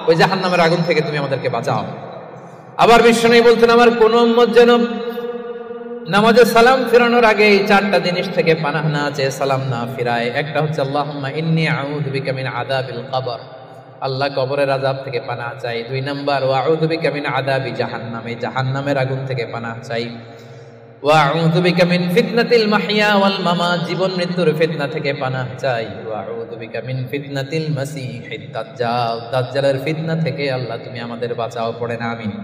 ওই জাহান্নামের আগুন থেকে তুমি আমাদেরকে বাঁচাও। আবার বিশ্বনবী বলতেন, আমার কোন উম্মত যেন নামাজে সালাম ফিরানোর আগে এই চারটা জিনিস থেকে পানাহ না চেয়ে সালাম না ফিরায়। একটা হচ্ছে আল্লাহুম্মা ইন্নী আউযু বিকা মিন আযাবিল কবর, আল্লাহ কবরের আযাব থেকে পানাহ চাই। 2 নাম্বার ওয়া আউযু বিকা মিন আযাবি জাহান্নাম, এই জাহান্নামের আগুন থেকে পানাহ চাই। ওয়া আউযু বিকা মিন ফিতনাতিল মাহইয়া ওয়াল মামাত, জীবন মৃত্যুর ফিতনা থেকে পানাহ চাই। ওয়া আউযু বিকা মিন ফিতনাতিল মাসীহিদ দাজ্জাল, দাজ্জালের ফিতনা থেকে আল্লাহ তুমি আমাদের বাঁচাও। পড়েন আমিন।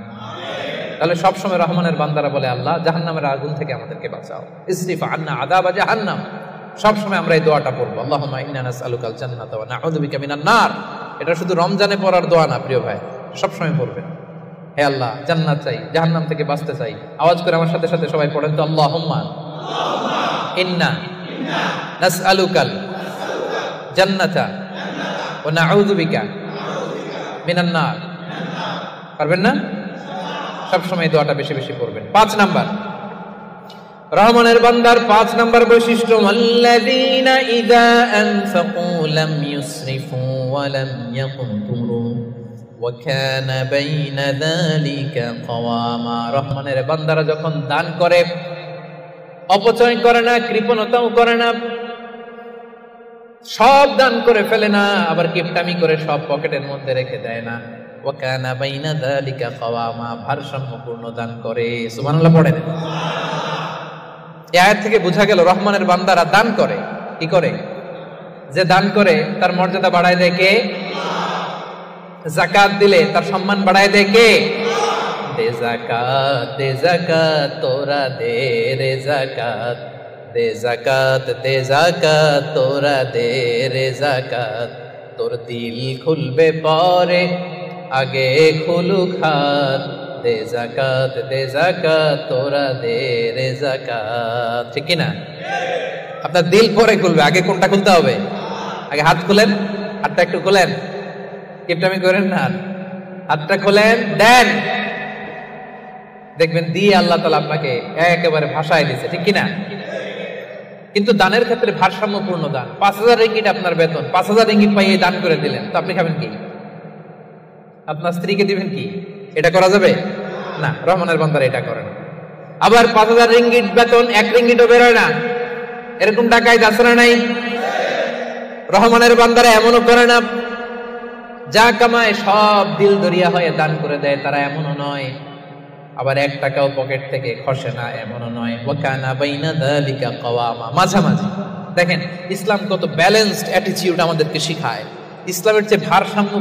তাহলে সবসময় রহমানের বান্দারা বলে, আল্লাহ জাহান্নামের আগুন থেকে আমাদেরকে বাঁচাও, ইসরিফ আন্না আযাবা জাহান্নাম। সবসময় আমরা এই দোয়াটা পড়বো, আল্লাহুম্মা ইন্না নাসআলুকাল জান্নাতা ওয়া নাউযু বিকা মিনান নার। এটা শুধু রমজানে পড়ার দোয়া না প্রিয় ভাই, সবসময় পড়বেন। হে আল্লাহ, জান্নাত চাই, জাহান্নাম থেকে বাঁচতে চাই। আওয়াজ করে আমার সাথে সাথে সবাই পড়েন তো, আল্লাহুম্মা ইন্না নাসআলুকাল জান্নাতা ওয়া নাউযু বিকা মিনান নার। পারবেন না? সবসময় দোয়াটা বেশি বেশি পড়বেন। 5 নাম্বার রহমানের বান্দার 5 নাম্বার বৈশিষ্ট্য, আল্লাযীনা ইযা আনফাকু লাম ইউসরিফু ওয়া লাম ইয়াকতুরু ওয়া কানা বাইনা যালিকা কাওয়ামা। রহমানের বান্দারা যখন দান করে অপচয় করে না, কৃপণতাও করে না, সব দান করে ফেলে না, আবার কিপটামি করে সব পকেটের মধ্যে রেখে দেয় না। ওয়া কানা বাইনা যালিকা কাওয়ামা, ভারসাম্যপূর্ণ দান করে। সুবহানাল্লাহ পড়েন। এই আয়াত থেকে বোঝা গেল রহমানের বান্দারা দান করে। কি করে? যে দান করে তার মর্যাদা বাড়ায় দেয় কে? যাকাত দিলে তার সম্মান বাড়ায় দেয় কে? দে যাকাত তোরা দে রে যাকাত, দে যাকাত তোরা দে রে যাকাত। তোর দিল খুলবে পরে, আগে খুলুক হাত। দে যাকাত তোরা দে রে যাকাত। ঠিক কি না? আপনার দিল পরে খুলবে, আগে কোনটা খুলতে হবে? আগে হাত খুলেন, হাতটা একটু খুলেন, কিপটামি করেন না, হাতটা খুলেন, দেন, দেখবেন দিয়ে আল্লাহ তাআলা আপনাকে একেবারে ভাষায় দিয়েছে। ঠিক কি না? কিন্তু দানের ক্ষেত্রে ভারসাম্যপূর্ণ দান। 5000 রিঙ্গিট আপনার বেতন, 5000 রিঙ্গিট পাইয়ে দান করে দিলেন, তো আপনি খাবেন কি? আপনার স্ত্রীকে দিবেন কি? এটা করা যাবে না। রহমানের বান্দারা এটা করে না। আবার 5000 রিঙ্গিট বেতন, 1 রিঙ্গিটও বেরোয় না, এরকম ডাকাইত আছে না নাই? রহমানের বান্দারা এমনও করে না, যা কামায় সব দিল দরিয়া হয়ে দান করে দেয়, তারা এমনও নয়। আবার 1 টাকাও পকেট থেকে খসে না, এমনও নয়। ওয়া কানা বাইনা যালিকা কাওয়ামা, মাঝামাঝি। দেখেন ইসলাম কত ব্যালেন্সড অ্যাটিটিউড আমাদেরকে শিখায়। ইসলামের যে ভারসাম্য